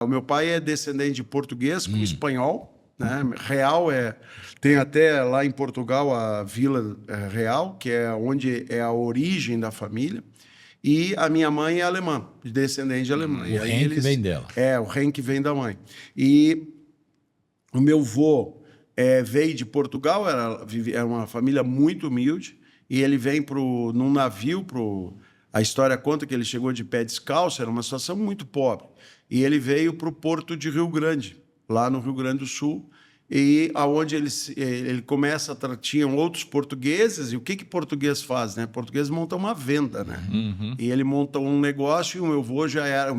O meu pai é descendente de português com espanhol, né? Real tem até lá em Portugal a Vila Real, que é onde é a origem da família. E a minha mãe é alemã, descendente de alemã. O Henk vem dela. O Henk vem da mãe. E o meu vô veio de Portugal, era uma família muito humilde, e ele vem num navio, a história conta que ele chegou de pé descalço, era uma situação muito pobre. E ele veio para o porto de Rio Grande, lá no Rio Grande do Sul, e aonde ele começa, tinham outros portugueses, e o que português faz, né? Português monta uma venda, né? E ele monta um negócio, e o meu avô já era,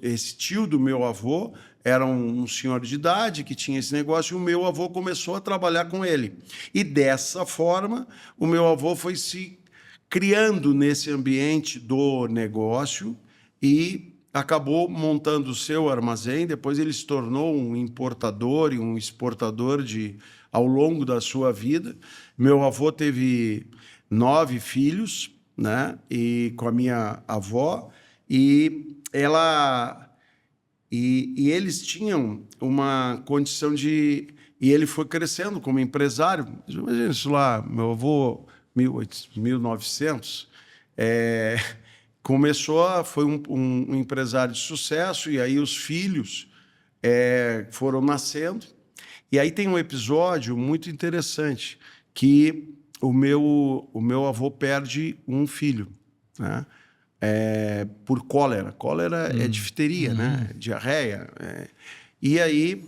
esse tio do meu avô era um senhor de idade que tinha esse negócio, e o meu avô começou a trabalhar com ele. E dessa forma, o meu avô foi se criando nesse ambiente do negócio e acabou montando o seu armazém. Depois ele se tornou um importador e um exportador ao longo da sua vida. Meu avô teve 9 filhos, né? E com a minha avó, e eles tinham uma condição e ele foi crescendo como empresário. Imagina isso lá, meu avô, 1900, foi um empresário de sucesso, e aí os filhos foram nascendo. E aí tem um episódio muito interessante, que o meu avô perde um filho, né? Por cólera. Cólera é difteria, né? Diarreia. E aí,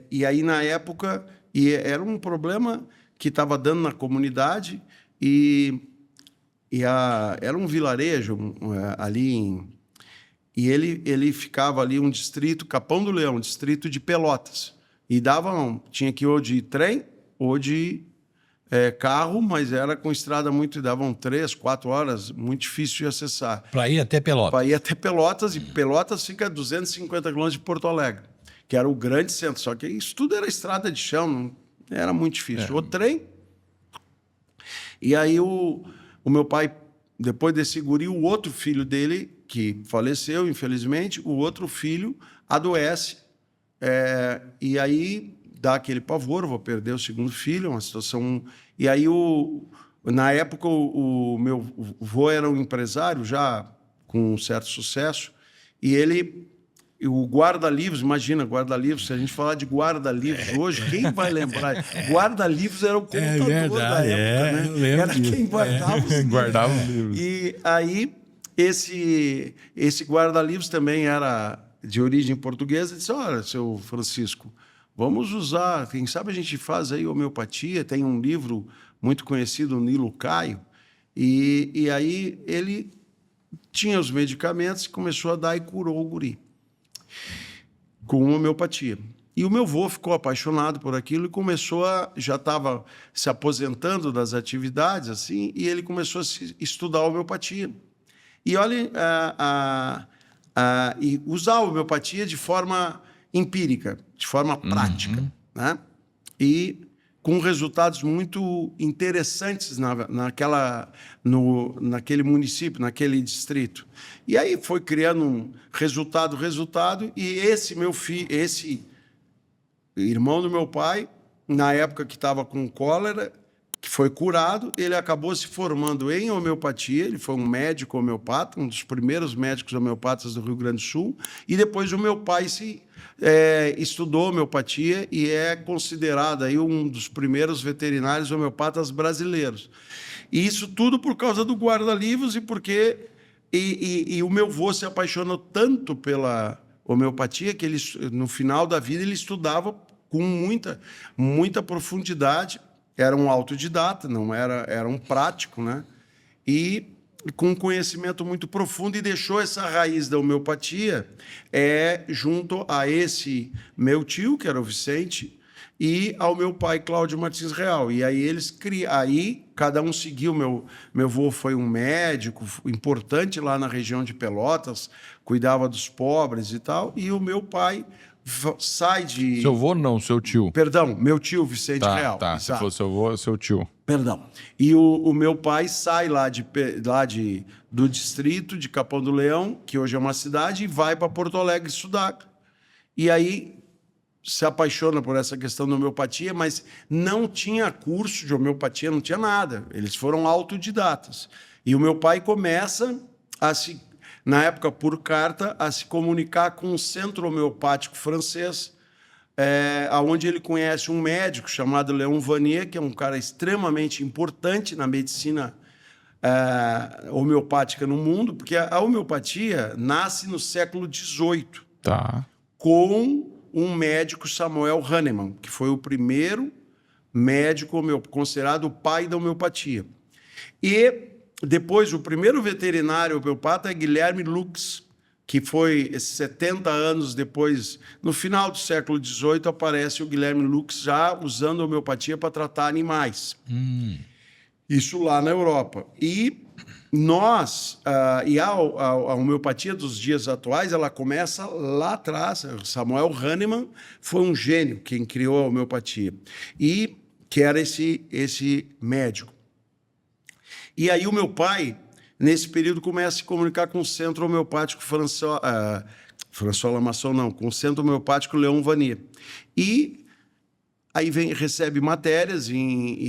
e aí na época, era um problema que estava dando na comunidade, era um vilarejo ali e ele ficava ali, um distrito, Capão do Leão, distrito de Pelotas. E tinha que ir ou de trem ou de carro, mas era com estrada davam 3, 4 horas, muito difícil de acessar. Para ir até Pelotas. Para ir até Pelotas, e Pelotas fica a 250 quilômetros de Porto Alegre, que era o grande centro. Só que isso tudo era estrada de chão, não, era muito difícil. O trem. E aí o meu pai, depois desse guri, o outro filho dele, que faleceu, infelizmente, o outro filho adoece. E aí dá aquele pavor, vou perder o segundo filho, uma situação... E aí, na época, o meu avô era um empresário já com um certo sucesso, e o guarda-livros, imagina, guarda-livros, se a gente falar de guarda-livros hoje, quem vai lembrar? Guarda-livros era o computador da época, né? Eu lembro era quem guardava os livros. Guardava os livros. E aí, esse guarda-livros também era de origem portuguesa. Disse: olha, seu Francisco, vamos usar, quem sabe a gente faz aí homeopatia. Tem um livro muito conhecido, o Nilo Caio, e aí ele tinha os medicamentos, começou a dar e curou o guri com homeopatia. E o meu avô ficou apaixonado por aquilo e já estava se aposentando das atividades, assim, e ele começou a estudar a homeopatia. E olha, e usar a homeopatia de forma empírica, de forma prática, né? E com resultados muito interessantes naquele município, naquele distrito. E aí foi criando um resultado, e esse irmão do meu pai, na época que estava com cólera, que foi curado, ele acabou se formando em homeopatia. Ele foi um médico homeopata, um dos primeiros médicos homeopatas do Rio Grande do Sul, e depois o meu pai estudou homeopatia e é considerado aí um dos primeiros veterinários homeopatas brasileiros. E isso tudo por causa do guarda-livros, e o meu avô se apaixonou tanto pela homeopatia que ele, no final da vida, ele estudava com muita profundidade. Era um autodidata, não era um prático, né? E com um conhecimento muito profundo, e deixou essa raiz da homeopatia junto a esse meu tio, que era o Vicente, e ao meu pai, Cláudio Martins Real. E aí cada um seguiu. Meu avô foi um médico importante lá na região de Pelotas, cuidava dos pobres e tal, e o meu pai sai de... Seu avô não, seu tio. Perdão, meu tio Vicente Real. Tá. Se exato. fosse seu avô, seu tio. Perdão. E o meu pai sai do distrito de Capão do Leão, que hoje é uma cidade, e vai para Porto Alegre estudar. E aí se apaixona por essa questão da homeopatia, mas não tinha curso de homeopatia, não tinha nada. Eles foram autodidatas. E o meu pai começa na época por carta, a se comunicar com um centro homeopático francês, onde ele conhece um médico chamado Léon Vanier, que é um cara extremamente importante na medicina homeopática no mundo, porque a homeopatia nasce no século XVIII, Tá. com um médico, Samuel Hahnemann, que foi o primeiro médico considerado o pai da homeopatia. E depois, o primeiro veterinário homeopata é Guilherme Lux, que foi 70 anos depois, no final do século XVIII, aparece o Guilherme Lux já usando a homeopatia para tratar animais. Isso lá na Europa. E a homeopatia dos dias atuais, ela começa lá atrás. Samuel Hahnemann foi um gênio quem criou a homeopatia, e que era esse médico. E aí o meu pai, nesse período, começa a se comunicar com o centro homeopático François Lamasson, não, com o centro homeopático Léon Vanier. E aí recebe matérias,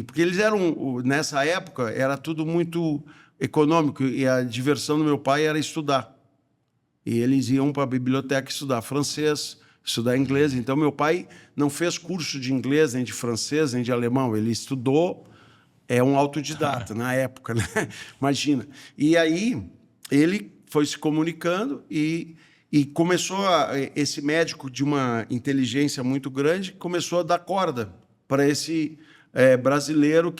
porque eles eram, nessa época, era tudo muito econômico, e a diversão do meu pai era estudar. E eles iam para a biblioteca estudar francês, estudar inglês. Então, meu pai não fez curso de inglês, nem de francês, nem de alemão. Ele estudou, um autodidata na época, né? Imagina. E aí, ele foi se comunicando e começou esse médico de uma inteligência muito grande começou a dar corda para esse brasileiro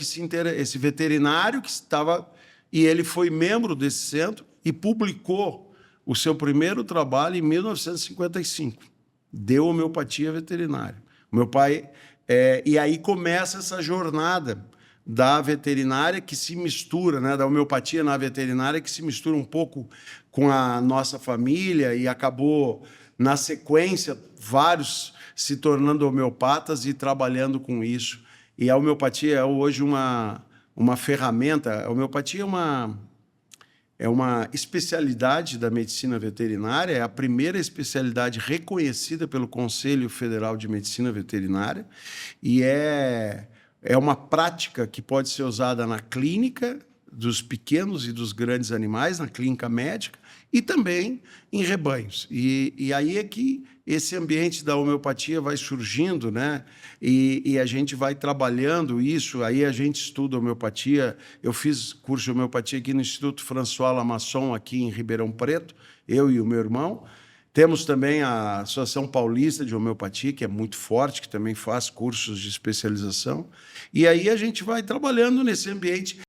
esse veterinário que estava, e ele foi membro desse centro e publicou o seu primeiro trabalho em 1955. Deu homeopatia veterinária. O meu pai e aí começa essa jornada da veterinária que se mistura, né, da homeopatia na veterinária, que se mistura um pouco com a nossa família, e acabou, na sequência, vários se tornando homeopatas e trabalhando com isso. E a homeopatia é hoje uma ferramenta. A homeopatia é uma especialidade da medicina veterinária, é a primeira especialidade reconhecida pelo Conselho Federal de Medicina Veterinária, e é uma prática que pode ser usada na clínica dos pequenos e dos grandes animais, na clínica médica, e também em rebanhos. E aí é que esse ambiente da homeopatia vai surgindo, né? E a gente vai trabalhando isso, aí a gente estuda homeopatia. Eu fiz curso de homeopatia aqui no Instituto François Lamasson, aqui em Ribeirão Preto, eu e o meu irmão. Temos também a Associação Paulista de Homeopatia, que é muito forte, que também faz cursos de especialização. E aí a gente vai trabalhando nesse ambiente.